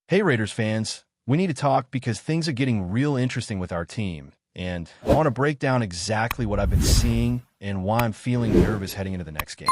Hey Raiders fans, we need to talk because things are getting real interesting with our team, and I want to break down exactly what I've been seeing and why I'm feeling nervous heading into the next games.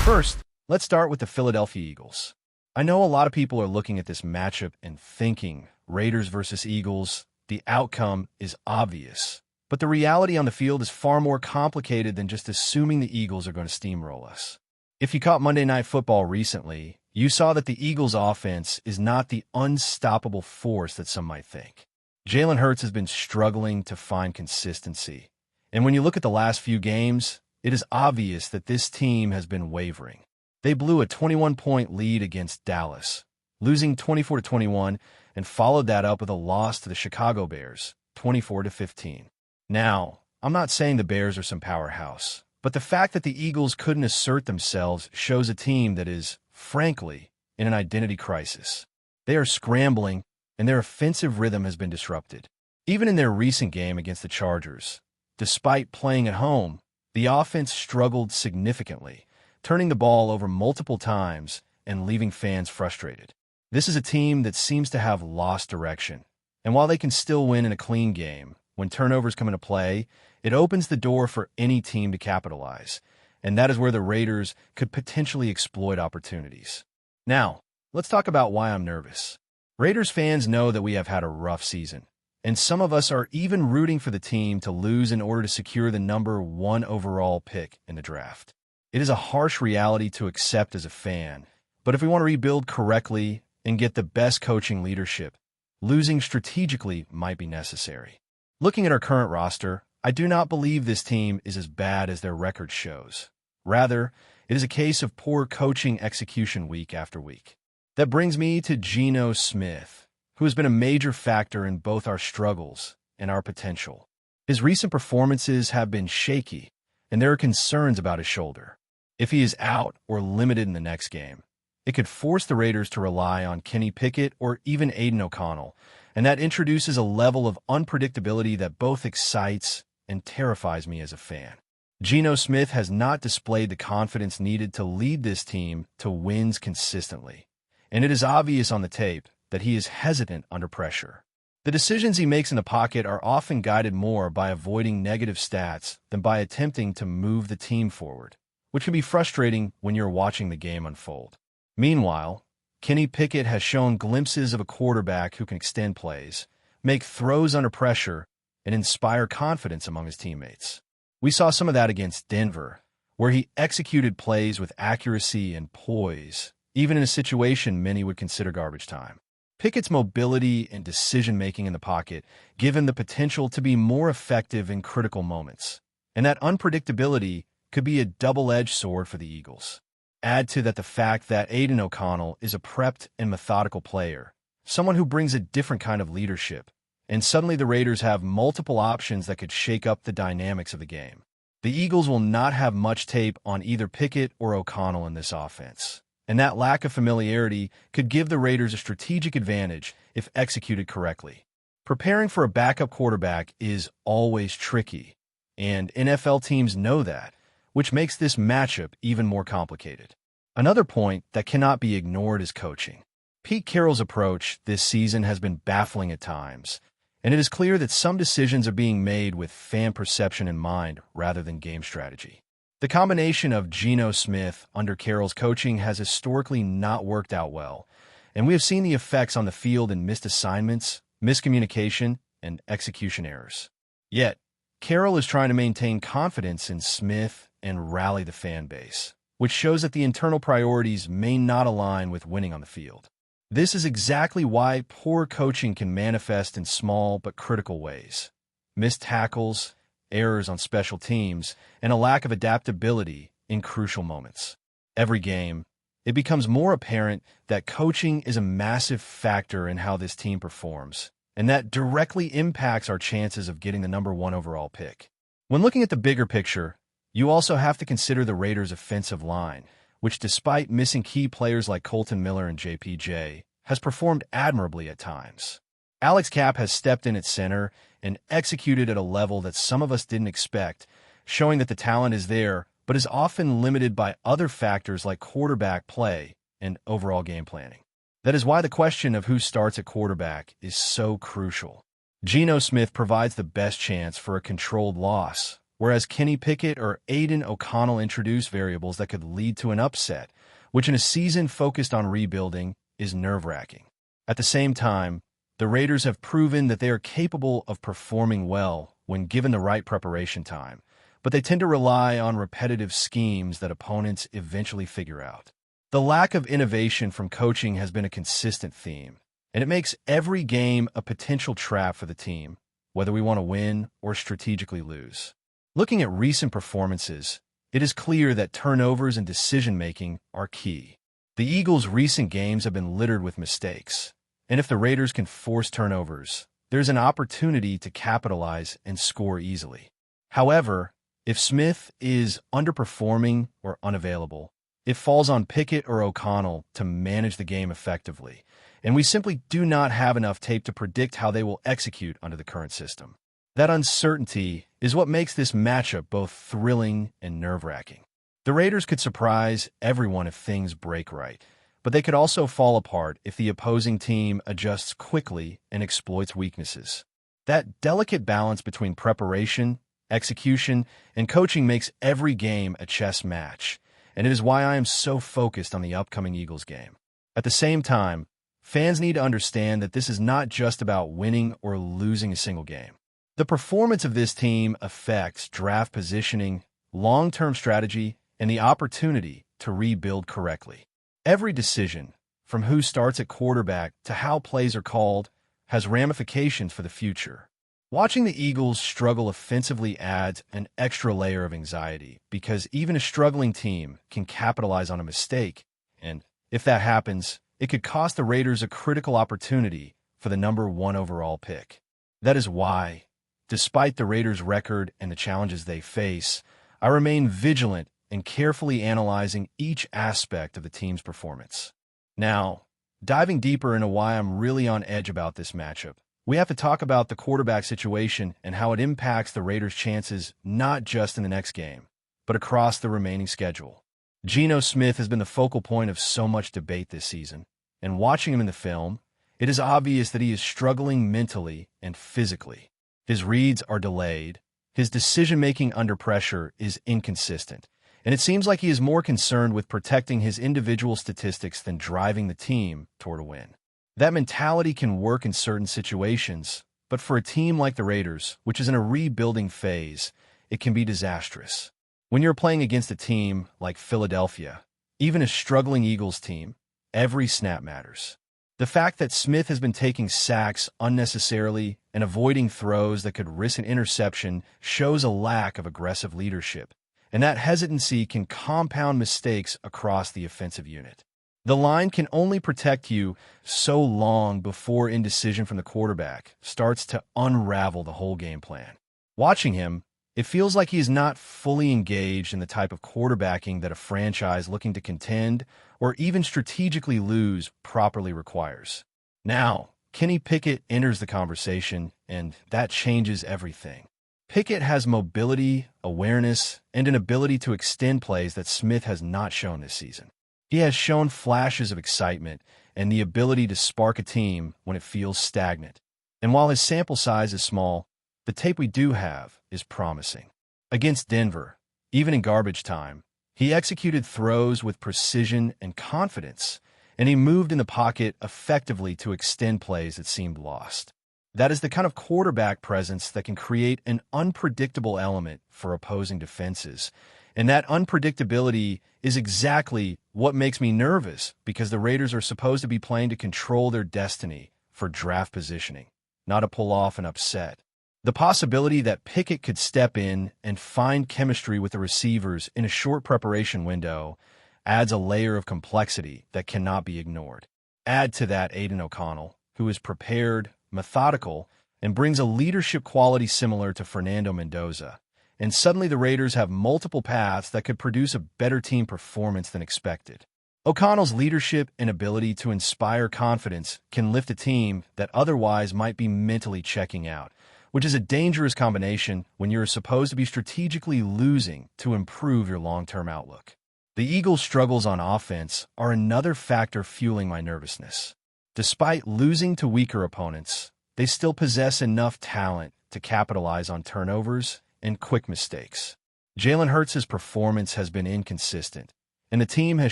First, let's start with the Philadelphia Eagles. I know a lot of people are looking at this matchup and thinking, Raiders versus Eagles, the outcome is obvious. But the reality on the field is far more complicated than just assuming the Eagles are going to steamroll us. If you caught Monday Night Football recently, you saw that the Eagles' offense is not the unstoppable force that some might think. Jalen Hurts has been struggling to find consistency. And when you look at the last few games, it is obvious that this team has been wavering. They blew a 21-point lead against Dallas, losing 24-21, and followed that up with a loss to the Chicago Bears, 24-15. Now, I'm not saying the Bears are some powerhouse, but the fact that the Eagles couldn't assert themselves shows a team that is, frankly, in an identity crisis. They are scrambling, and their offensive rhythm has been disrupted. Even in their recent game against the Chargers, despite playing at home, the offense struggled significantly, turning the ball over multiple times and leaving fans frustrated. This is a team that seems to have lost direction, and while they can still win in a clean game, when turnovers come into play, it opens the door for any team to capitalize, and that is where the Raiders could potentially exploit opportunities. Now, let's talk about why I'm nervous. Raiders fans know that we have had a rough season, and some of us are even rooting for the team to lose in order to secure the number 1 overall pick in the draft. It is a harsh reality to accept as a fan, but if we want to rebuild correctly and get the best coaching leadership, losing strategically might be necessary. Looking at our current roster, I do not believe this team is as bad as their record shows. Rather, it is a case of poor coaching execution week after week. That brings me to Geno Smith, who has been a major factor in both our struggles and our potential. His recent performances have been shaky, and there are concerns about his shoulder. If he is out or limited in the next game, it could force the Raiders to rely on Kenny Pickett or even Aiden O'Connell, and that introduces a level of unpredictability that both excites and terrifies me as a fan. Geno Smith has not displayed the confidence needed to lead this team to wins consistently, and it is obvious on the tape that he is hesitant under pressure. The decisions he makes in the pocket are often guided more by avoiding negative stats than by attempting to move the team forward, which can be frustrating when you're watching the game unfold. Meanwhile, Kenny Pickett has shown glimpses of a quarterback who can extend plays, make throws under pressure, and inspire confidence among his teammates. We saw some of that against Denver, where he executed plays with accuracy and poise, even in a situation many would consider garbage time. Pickett's mobility and decision-making in the pocket give him the potential to be more effective in critical moments, and that unpredictability could be a double-edged sword for the Eagles. Add to that the fact that Aiden O'Connell is a prepped and methodical player, someone who brings a different kind of leadership, and suddenly the Raiders have multiple options that could shake up the dynamics of the game. The Eagles will not have much tape on either Pickett or O'Connell in this offense, and that lack of familiarity could give the Raiders a strategic advantage if executed correctly. Preparing for a backup quarterback is always tricky, and NFL teams know that, which makes this matchup even more complicated. Another point that cannot be ignored is coaching. Pete Carroll's approach this season has been baffling at times, and it is clear that some decisions are being made with fan perception in mind rather than game strategy. The combination of Geno Smith under Carroll's coaching has historically not worked out well, and we have seen the effects on the field in missed assignments, miscommunication, and execution errors. Yet, Carroll is trying to maintain confidence in Smith and rally the fan base, which shows that the internal priorities may not align with winning on the field. This is exactly why poor coaching can manifest in small but critical ways. Missed tackles, errors on special teams, and a lack of adaptability in crucial moments. Every game, it becomes more apparent that coaching is a massive factor in how this team performs, and that directly impacts our chances of getting the number 1 overall pick. When looking at the bigger picture, you also have to consider the Raiders' offensive line, which despite missing key players like Colton Miller and JPJ, has performed admirably at times. Alex Kapp has stepped in at center and executed at a level that some of us didn't expect, showing that the talent is there, but is often limited by other factors like quarterback play and overall game planning. That is why the question of who starts at quarterback is so crucial. Geno Smith provides the best chance for a controlled loss, whereas Kenny Pickett or Aiden O'Connell introduce variables that could lead to an upset, which in a season focused on rebuilding is nerve-wracking. At the same time, the Raiders have proven that they are capable of performing well when given the right preparation time, but they tend to rely on repetitive schemes that opponents eventually figure out. The lack of innovation from coaching has been a consistent theme, and it makes every game a potential trap for the team, whether we want to win or strategically lose. Looking at recent performances, it is clear that turnovers and decision-making are key. The Eagles' recent games have been littered with mistakes, and if the Raiders can force turnovers, there's an opportunity to capitalize and score easily. However, if Smith is underperforming or unavailable, it falls on Pickett or O'Connell to manage the game effectively, and we simply do not have enough tape to predict how they will execute under the current system. That uncertainty is what makes this matchup both thrilling and nerve-wracking. The Raiders could surprise everyone if things break right, but they could also fall apart if the opposing team adjusts quickly and exploits weaknesses. That delicate balance between preparation, execution, and coaching makes every game a chess match, and it is why I am so focused on the upcoming Eagles game. At the same time, fans need to understand that this is not just about winning or losing a single game. The performance of this team affects draft positioning, long-term strategy, and the opportunity to rebuild correctly. Every decision, from who starts at quarterback to how plays are called, has ramifications for the future. Watching the Eagles struggle offensively adds an extra layer of anxiety because even a struggling team can capitalize on a mistake, and if that happens, it could cost the Raiders a critical opportunity for the #1 overall pick. That is why, despite the Raiders' record and the challenges they face, I remain vigilant and carefully analyzing each aspect of the team's performance. Now, diving deeper into why I'm really on edge about this matchup, we have to talk about the quarterback situation and how it impacts the Raiders' chances not just in the next game, but across the remaining schedule. Geno Smith has been the focal point of so much debate this season, and watching him in the film, it is obvious that he is struggling mentally and physically. His reads are delayed, his decision-making under pressure is inconsistent, and it seems like he is more concerned with protecting his individual statistics than driving the team toward a win. That mentality can work in certain situations, but for a team like the Raiders, which is in a rebuilding phase, it can be disastrous. When you're playing against a team like Philadelphia, even a struggling Eagles team, every snap matters. The fact that Smith has been taking sacks unnecessarily and avoiding throws that could risk an interception shows a lack of aggressive leadership, and that hesitancy can compound mistakes across the offensive unit. The line can only protect you so long before indecision from the quarterback starts to unravel the whole game plan. Watching him, it feels like he is not fully engaged in the type of quarterbacking that a franchise looking to contend or even strategically lose properly requires. Now, Kenny Pickett enters the conversation, and that changes everything. Pickett has mobility, awareness, and an ability to extend plays that Smith has not shown this season. He has shown flashes of excitement and the ability to spark a team when it feels stagnant. And while his sample size is small, the tape we do have is promising. Against Denver, even in garbage time, he executed throws with precision and confidence, and he moved in the pocket effectively to extend plays that seemed lost. That is the kind of quarterback presence that can create an unpredictable element for opposing defenses. And that unpredictability is exactly what makes me nervous because the Raiders are supposed to be playing to control their destiny for draft positioning, not to pull off an upset. The possibility that Pickett could step in and find chemistry with the receivers in a short preparation window adds a layer of complexity that cannot be ignored. Add to that Aiden O'Connell, who is prepared, methodical, and brings a leadership quality similar to Fernando Mendoza, and suddenly the Raiders have multiple paths that could produce a better team performance than expected. O'Connell's leadership and ability to inspire confidence can lift a team that otherwise might be mentally checking out, which is a dangerous combination when you're supposed to be strategically losing to improve your long-term outlook. The Eagles' struggles on offense are another factor fueling my nervousness. Despite losing to weaker opponents, they still possess enough talent to capitalize on turnovers and quick mistakes. Jalen Hurts' performance has been inconsistent, and the team has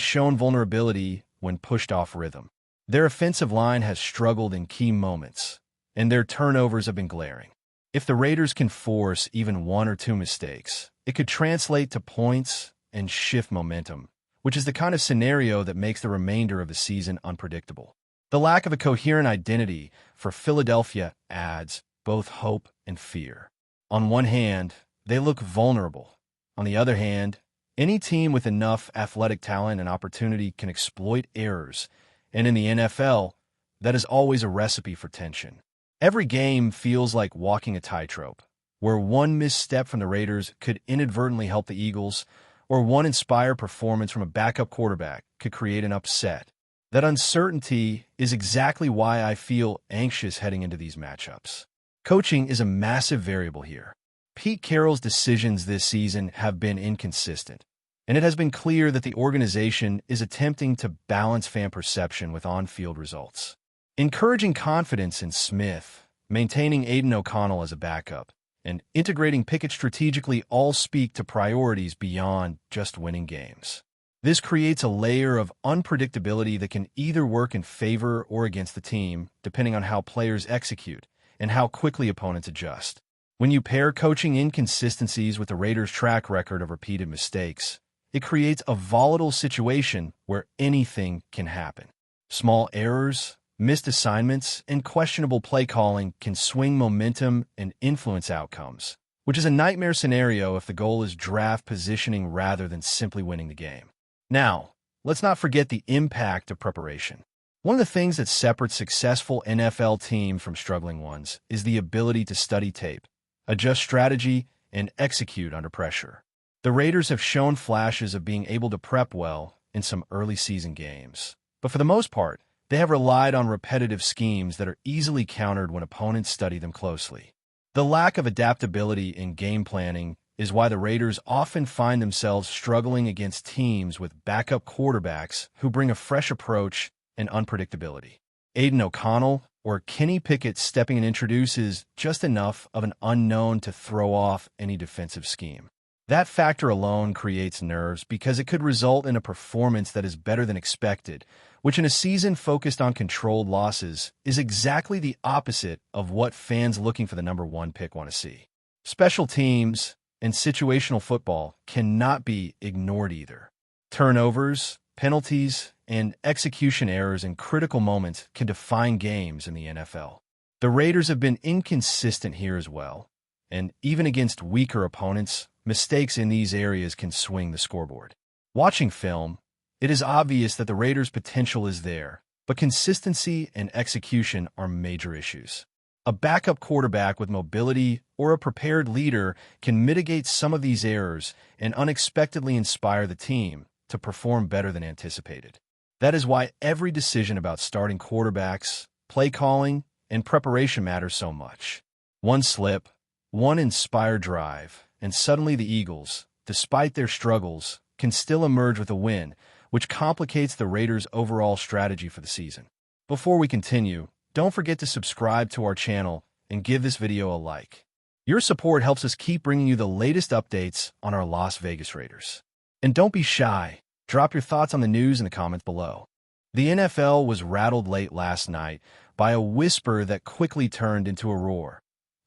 shown vulnerability when pushed off rhythm. Their offensive line has struggled in key moments, and their turnovers have been glaring. If the Raiders can force even one or two mistakes, it could translate to points and shift momentum, which is the kind of scenario that makes the remainder of the season unpredictable. The lack of a coherent identity for Philadelphia adds both hope and fear. On one hand, they look vulnerable. On the other hand, any team with enough athletic talent and opportunity can exploit errors, and in the NFL, that is always a recipe for tension. Every game feels like walking a tightrope, where one misstep from the Raiders could inadvertently help the Eagles, or one inspired performance from a backup quarterback could create an upset. That uncertainty is exactly why I feel anxious heading into these matchups. Coaching is a massive variable here. Pete Carroll's decisions this season have been inconsistent, and it has been clear that the organization is attempting to balance fan perception with on-field results. Encouraging confidence in Smith, maintaining Aiden O'Connell as a backup, and integrating Pickett strategically all speak to priorities beyond just winning games. This creates a layer of unpredictability that can either work in favor or against the team, depending on how players execute and how quickly opponents adjust. When you pair coaching inconsistencies with the Raiders' track record of repeated mistakes, it creates a volatile situation where anything can happen. Small errors, missed assignments, and questionable play calling can swing momentum and influence outcomes, which is a nightmare scenario if the goal is draft positioning rather than simply winning the game. Now, let's not forget the impact of preparation. One of the things that separates successful NFL teams from struggling ones is the ability to study tape, adjust strategy, and execute under pressure. The Raiders have shown flashes of being able to prep well in some early season games, but for the most part, they have relied on repetitive schemes that are easily countered when opponents study them closely. The lack of adaptability in game planning is why the Raiders often find themselves struggling against teams with backup quarterbacks who bring a fresh approach and unpredictability. Aiden O'Connell or Kenny Pickett stepping in introduces just enough of an unknown to throw off any defensive scheme. That factor alone creates nerves because it could result in a performance that is better than expected, which in a season focused on controlled losses is exactly the opposite of what fans looking for the number one pick want to see. Special teams and situational football cannot be ignored either. Turnovers, penalties, and execution errors in critical moments can define games in the NFL. The Raiders have been inconsistent here as well, and even against weaker opponents, mistakes in these areas can swing the scoreboard. Watching film, it is obvious that the Raiders' potential is there, but consistency and execution are major issues. A backup quarterback with mobility or a prepared leader can mitigate some of these errors and unexpectedly inspire the team to perform better than anticipated. That is why every decision about starting quarterbacks, play calling, and preparation matters so much. One slip, one inspired drive, and suddenly the Eagles, despite their struggles, can still emerge with a win, which complicates the Raiders' overall strategy for the season. Before we continue, don't forget to subscribe to our channel and give this video a like. Your support helps us keep bringing you the latest updates on our Las Vegas Raiders. And don't be shy. Drop your thoughts on the news in the comments below. The NFL was rattled late last night by a whisper that quickly turned into a roar.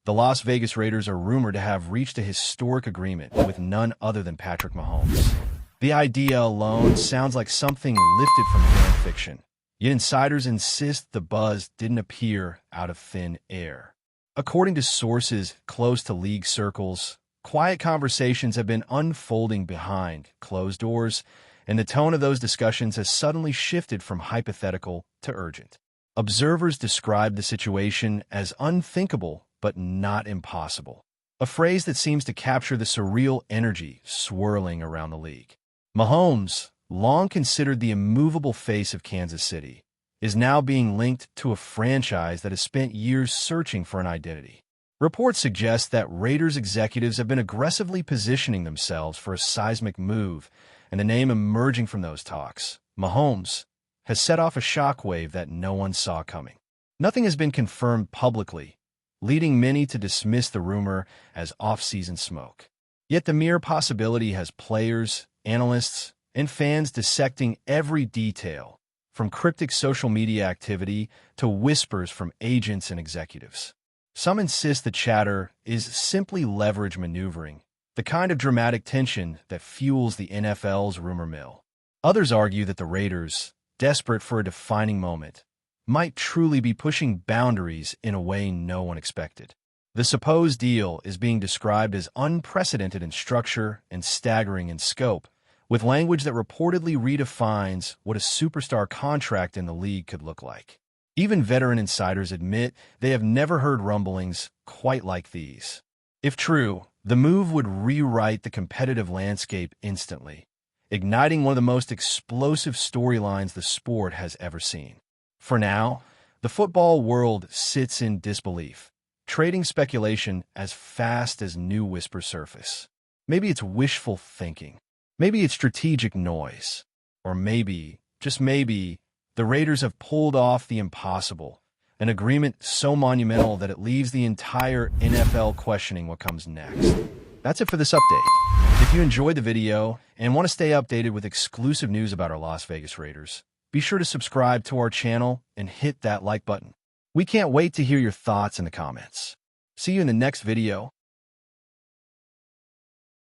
The Las Vegas Raiders are rumored to have reached a historic agreement with none other than Patrick Mahomes. The idea alone sounds like something lifted from fan fiction, yet insiders insist the buzz didn't appear out of thin air. According to sources close to league circles, quiet conversations have been unfolding behind closed doors, and the tone of those discussions has suddenly shifted from hypothetical to urgent. Observers describe the situation as unthinkable but not impossible, a phrase that seems to capture the surreal energy swirling around the league. Mahomes, long considered the immovable face of Kansas City, is now being linked to a franchise that has spent years searching for an identity. Reports suggest that Raiders executives have been aggressively positioning themselves for a seismic move, and the name emerging from those talks, Mahomes, has set off a shockwave that no one saw coming. Nothing has been confirmed publicly, leading many to dismiss the rumor as off-season smoke. Yet the mere possibility has players, analysts, and fans dissecting every detail, from cryptic social media activity to whispers from agents and executives. Some insist the chatter is simply leverage maneuvering, the kind of dramatic tension that fuels the NFL's rumor mill. Others argue that the Raiders, desperate for a defining moment, might truly be pushing boundaries in a way no one expected. The supposed deal is being described as unprecedented in structure and staggering in scope, with language that reportedly redefines what a superstar contract in the league could look like. Even veteran insiders admit they have never heard rumblings quite like these. If true, the move would rewrite the competitive landscape instantly, igniting one of the most explosive storylines the sport has ever seen. For now, the football world sits in disbelief, trading speculation as fast as new whispers surface. Maybe it's wishful thinking. Maybe it's strategic noise. Or maybe, just maybe, the Raiders have pulled off the impossible, an agreement so monumental that it leaves the entire NFL questioning what comes next. That's it for this update. If you enjoyed the video and want to stay updated with exclusive news about our Las Vegas Raiders, be sure to subscribe to our channel and hit that like button. We can't wait to hear your thoughts in the comments. See you in the next video.